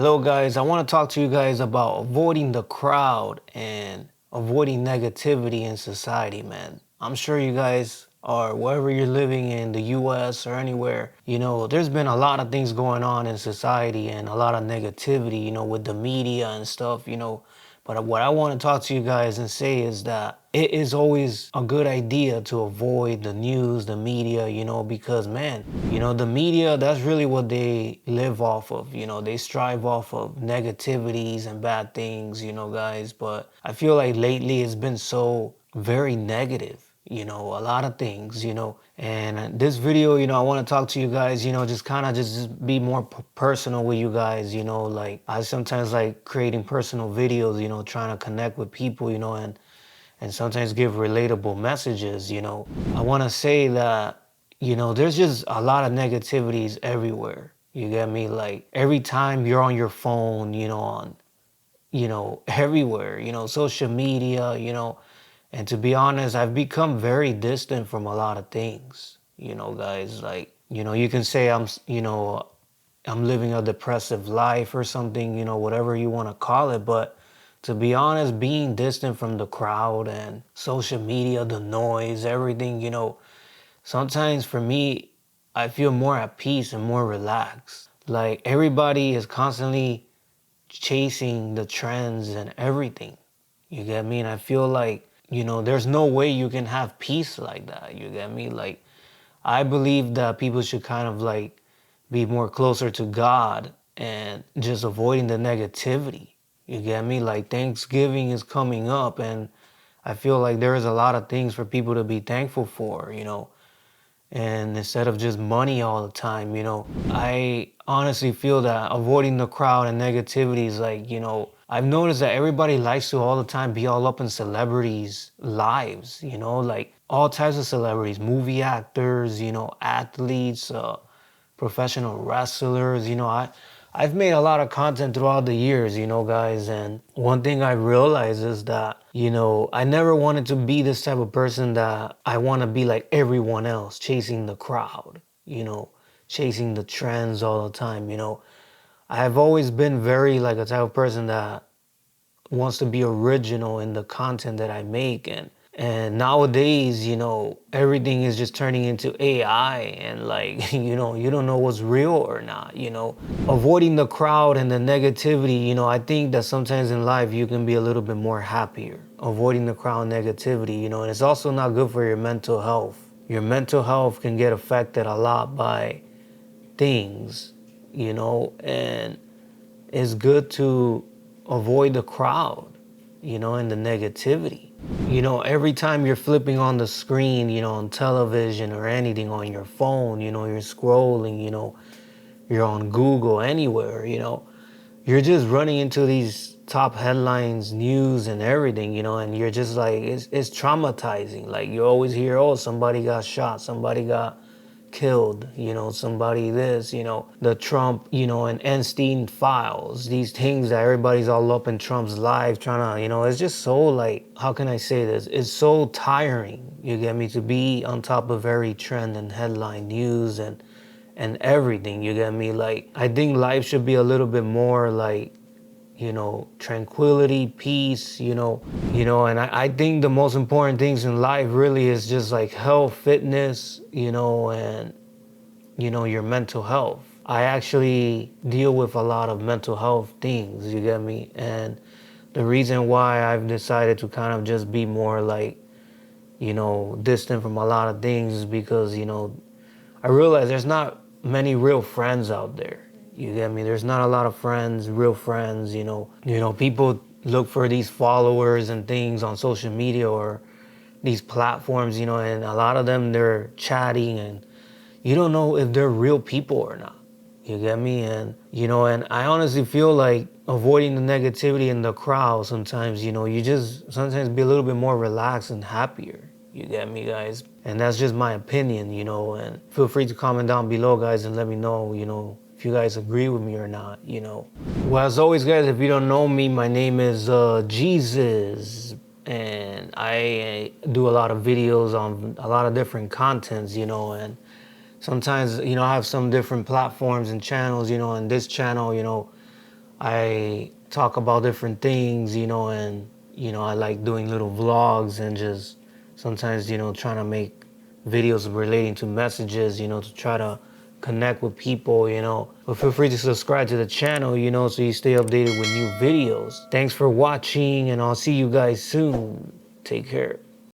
Hello guys, I want to talk to you guys about avoiding the crowd and avoiding negativity in society, man. I'm sure you guys are wherever you're living in the US or anywhere, there's been a lot of things going on in society and a lot of negativity, with the media and stuff. But what I want to talk to you guys and say is that it is always a good idea to avoid the news, the media, because man, the media, that's really what they live off of. They strive off of negativities and bad things, guys. But I feel like lately it's been so very negative, a lot of things, and this video, I want to talk to you guys, just kind of just be more personal with you guys, like I sometimes like creating personal videos, trying to connect with people, and sometimes give relatable messages, I want to say that, there's just a lot of negativities everywhere. You get me? Like every time you're on your phone, everywhere, social media, and to be honest, I've become very distant from a lot of things, guys. Like, you can say I'm living a depressive life or something, whatever you want to call it. But to be honest, being distant from the crowd and social media, the noise, everything, sometimes for me, I feel more at peace and more relaxed. Like everybody is constantly chasing the trends and everything. You get me? And I feel like, there's no way you can have peace like that. You get me? Like, I believe that people should kind of like be more closer to God and just avoiding the negativity. You get me? Like, Thanksgiving is coming up, and I feel like there is a lot of things for people to be thankful for, and instead of just money all the time, I honestly feel that avoiding the crowd and negativity is like, I've noticed that everybody likes to all the time be all up in celebrities' lives, like all types of celebrities, movie actors, athletes, professional wrestlers. I've made a lot of content throughout the years, guys. And one thing I realized is that, I never wanted to be this type of person that I want to be like everyone else, chasing the crowd, chasing the trends all the time. I've always been very like a type of person that wants to be original in the content that I make. And nowadays, everything is just turning into AI, and like, you don't know what's real or not, Avoiding the crowd and the negativity, I think that sometimes in life you can be a little bit more happier. Avoiding the crowd negativity, and it's also not good for your mental health. Your mental health can get affected a lot by things, and it's good to avoid the crowd, and the negativity. Every time you're flipping on the screen, on television or anything on your phone, you're scrolling, you're on Google, anywhere, you're just running into these top headlines, news and everything, and you're just like, it's traumatizing. Like you always hear, oh, somebody got shot, somebody got killed, somebody this, the Trump, and Epstein files, these things that everybody's all up in Trump's life trying to, it's just so like, how can I say this? It's so tiring, you get me, to be on top of every trend and headline news and everything, you get me? Like, I think life should be a little bit more like, tranquility, peace, and I think the most important things in life really is just like health, fitness, and, your mental health. I actually deal with a lot of mental health things, you get me? And the reason why I've decided to kind of just be more like, distant from a lot of things is because, I realize there's not many real friends out there. You get me? There's not a lot of friends, real friends, people look for these followers and things on social media or these platforms, and a lot of them, they're chatting and you don't know if they're real people or not. You get me? And, and I honestly feel like avoiding the negativity in the crowd sometimes, you just sometimes be a little bit more relaxed and happier. You get me, guys? And that's just my opinion, and feel free to comment down below, guys, and let me know, if you guys agree with me or not, Well, as always, guys, if you don't know me, my name is Jesus, and I do a lot of videos on a lot of different contents, and sometimes, I have some different platforms and channels, and this channel, I talk about different things, and I like doing little vlogs and just sometimes, trying to make videos relating to messages, to try to connect with people, But feel free to subscribe to the channel, so you stay updated with new videos. Thanks for watching, and I'll see you guys soon. Take care.